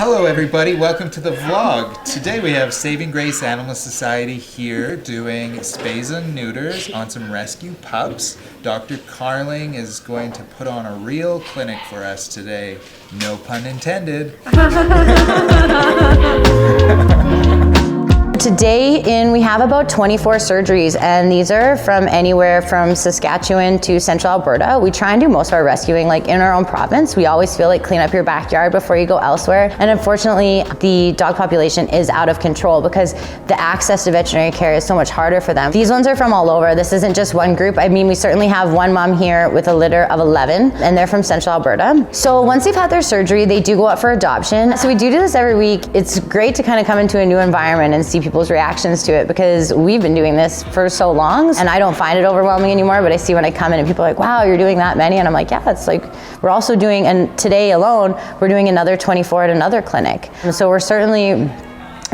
Hello everybody, welcome to the vlog. Today we have Saving Grace Animal Society here doing spays and neuters on some rescue pups. Dr. Carling is going to put on a real clinic for us today. No pun intended. Today we have about 24 surgeries, and these are from anywhere from Saskatchewan to central Alberta. We try and do most of our rescuing like in our own province. We always feel like clean up your backyard before you go elsewhere. And unfortunately, the dog population is out of control because the access to veterinary care is so much harder for them. These ones are from all over. This isn't just one group. I mean, we certainly have one mom here with a litter of 11, and they're from central Alberta. So once they've had their surgery, they do go up for adoption. So we do this every week. It's great to kind of come into a new environment and see people's reactions to it, because we've been doing this for so long and I don't find it overwhelming anymore, but I see when I come in and people are like, wow, you're doing that many, and I'm like, yeah, it's like we're also doing, and today alone we're doing another 24 at another clinic. And so we're certainly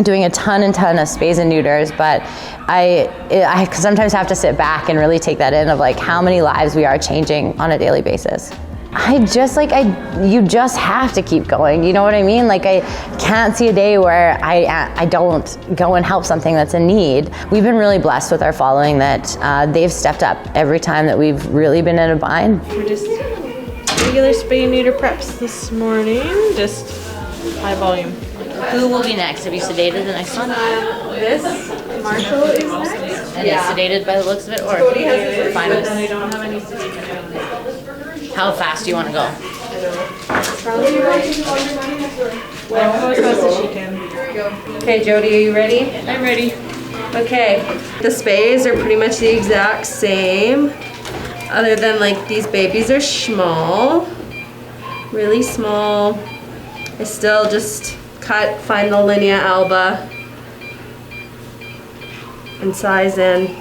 doing a ton of spays and neuters, but I sometimes have to sit back and really take that in of like how many lives we are changing on a daily basis. You just have to keep going. You know what I mean? Like, I can't see a day where I don't go and help something that's in need. We've been really blessed with our following that they've stepped up every time that we've really been in a bind. We're just regular spay and neuter preps this morning, just high volume. Who will be next? Have you sedated the next one? This, Marshall is next. And is sedated by the looks of it, or Cody has fine and with? I don't have any sedation. How fast do you want to go? Probably well, as fast as she can. Okay, Jody, are you ready? I'm ready. Okay, the spays are pretty much the exact same, other than like these babies are small, really small. I still just find the linea alba and size in.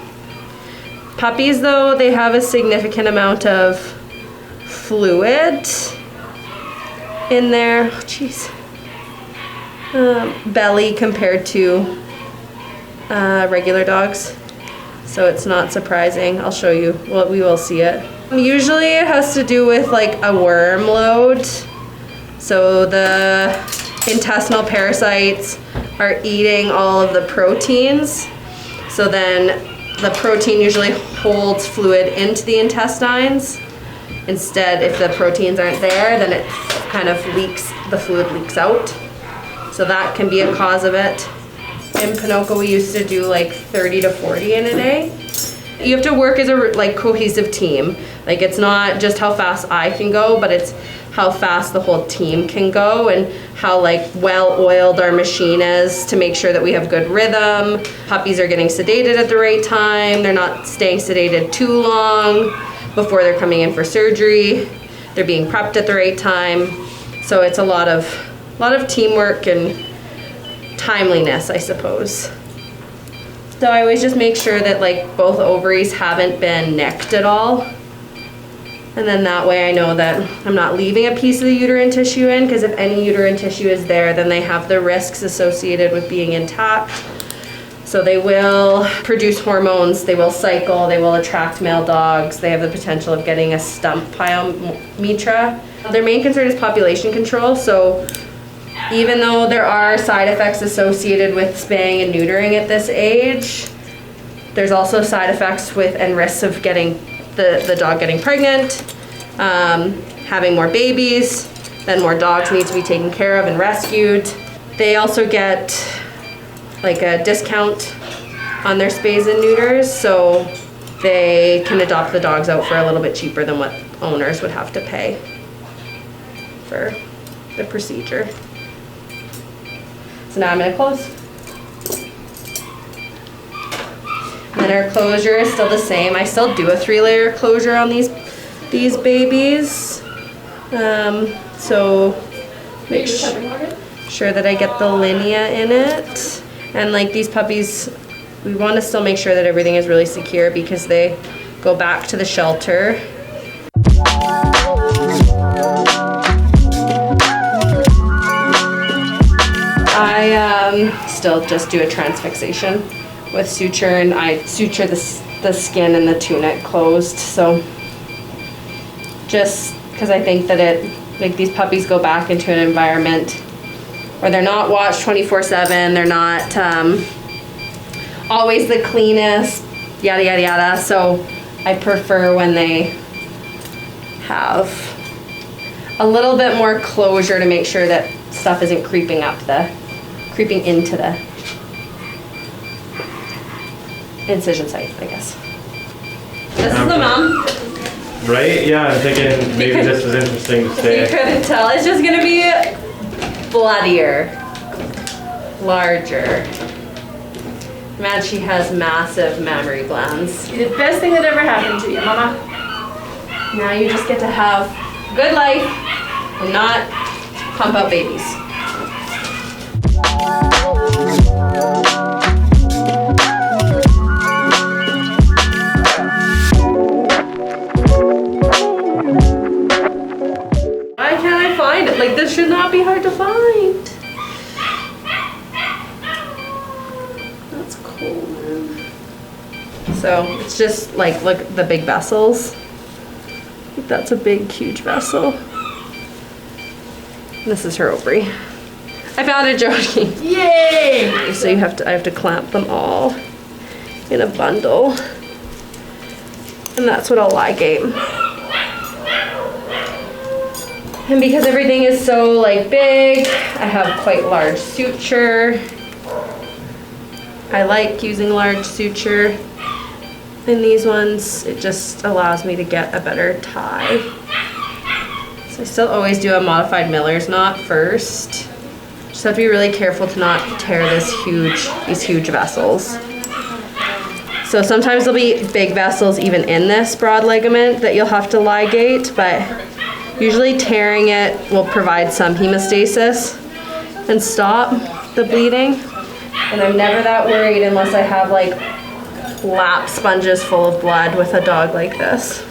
Puppies though, they have a significant amount of fluid in their belly compared to regular dogs, so it's not surprising. I'll show you. Well, we will see it. Usually it has to do with like a worm load. So the intestinal parasites are eating all of the proteins, so then the protein usually holds fluid into the intestines. Instead, if the proteins aren't there, then it kind of leaks, the fluid leaks out. So that can be a cause of it. In Pinoco, we used to do like 30 to 40 in a day. You have to work as a cohesive team. Like, it's not just how fast I can go, but it's how fast the whole team can go, and how like well-oiled our machine is to make sure that we have good rhythm. Puppies are getting sedated at the right time. They're not staying sedated too long before they're coming in for surgery. They're being prepped at the right time. So it's a lot of teamwork and timeliness, I suppose. So I always just make sure that like both ovaries haven't been nicked at all. And then that way I know that I'm not leaving a piece of the uterine tissue in, because if any uterine tissue is there, then they have the risks associated with being intact. So they will produce hormones, they will cycle, they will attract male dogs, they have the potential of getting a stump pyometra. Their main concern is population control, so even though there are side effects associated with spaying and neutering at this age, there's also side effects with and risks of getting the dog getting pregnant, having more babies, then more dogs need to be taken care of and rescued. They also get like a discount on their spays and neuters, so they can adopt the dogs out for a little bit cheaper than what owners would have to pay for the procedure. So now I'm gonna close. And then our closure is still the same. I still do a 3-layer closure on these babies. So make sure that I get the linea in it. And like these puppies, we want to still make sure that everything is really secure, because they go back to the shelter. I still just do a transfixation with suture, and I suture the skin and the tunic closed. So just because I think that like these puppies go back into an environment or they're not watched 24/7. They're not always the cleanest, yada, yada, yada. So I prefer when they have a little bit more closure to make sure that stuff isn't creeping into the incision site, I guess. This is the mom. Right? Yeah, I'm thinking maybe this is interesting to You say. couldn't tell. It's just gonna be bloodier, larger. Man, she has massive mammary glands. The best thing that ever happened to you, Mama. Now you just get to have a good life and not pump out babies. Why can't I find it? Like, this should not be hard to find. That's cool, man. So it's just like, look at the big vessels. That's a big, huge vessel. This is her ovary. I found it, Jody. Yay! So I have to clamp them all in a bundle. And that's what I'll ligate. And because everything is so like big, I have quite large suture. I like using large suture. In these ones, it just allows me to get a better tie. So I still always do a modified miller's knot first. Just have to be really careful to not tear these huge vessels. So sometimes there'll be big vessels even in this broad ligament that you'll have to ligate, but usually tearing it will provide some hemostasis and stop the bleeding. And I'm never that worried unless I have like lap sponges full of blood with a dog like this.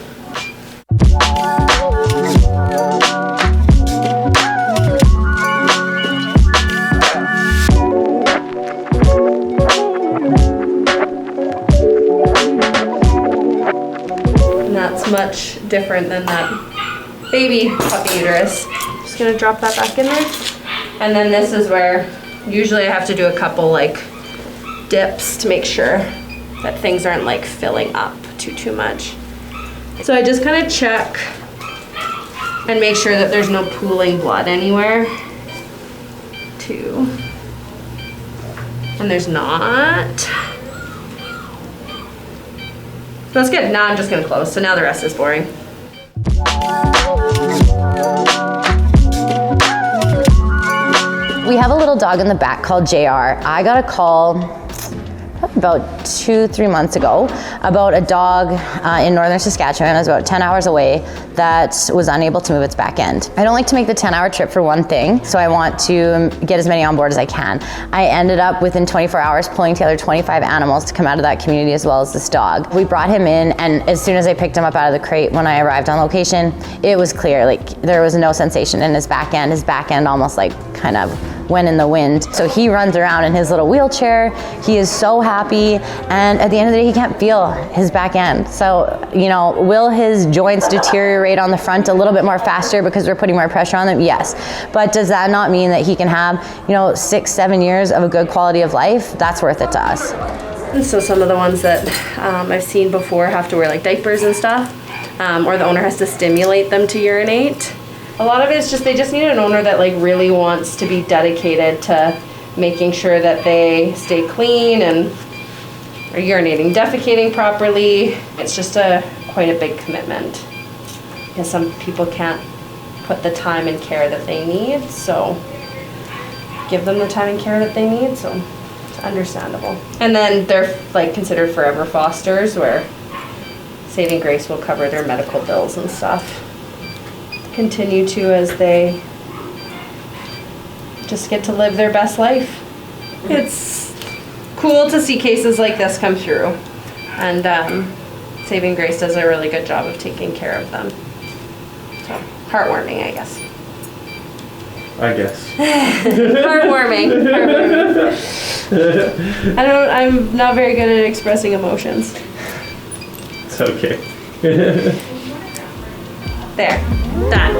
And that's much different than that baby puppy uterus. Just gonna drop that back in there. And then this is where usually I have to do a couple like dips to make sure that things aren't like filling up too much. So I just kind of check and make sure that there's no pooling blood anywhere too. And there's not. That's good. Now I'm just gonna close. So now the rest is boring. We have a little dog in the back called JR. I got a call about 2-3 months ago about a dog in northern Saskatchewan. It was about 10 hours away that was unable to move its back end. I don't like to make the 10-hour trip for one thing, so I want to get as many on board as I can. I ended up within 24 hours pulling together 25 animals to come out of that community as well as this dog. We brought him in, and as soon as I picked him up out of the crate when I arrived on location, it was clear, like there was no sensation in his back end. His back end almost like kind of went in the wind. So he runs around in his little wheelchair. He is so happy, and at the end of the day, he can't feel his back end. So, you know, will his joints deteriorate on the front a little bit more faster because we're putting more pressure on them? Yes. But does that not mean that he can have, 6-7 years of a good quality of life? That's worth it to us. And so some of the ones that I've seen before have to wear like diapers and stuff, or the owner has to stimulate them to urinate. A lot of it is just, they just need an owner that like really wants to be dedicated to making sure that they stay clean and are urinating, defecating properly. It's just quite a big commitment because some people can't put the time and care that they need. So give them the time and care that they need. So it's understandable. And then they're like considered forever fosters, where Saving Grace will cover their medical bills and stuff. Continue to as they just get to live their best life. It's cool to see cases like this come through, and Saving Grace does a really good job of taking care of them. So heartwarming, I guess. Heartwarming. I'm not very good at expressing emotions. It's okay. There, done.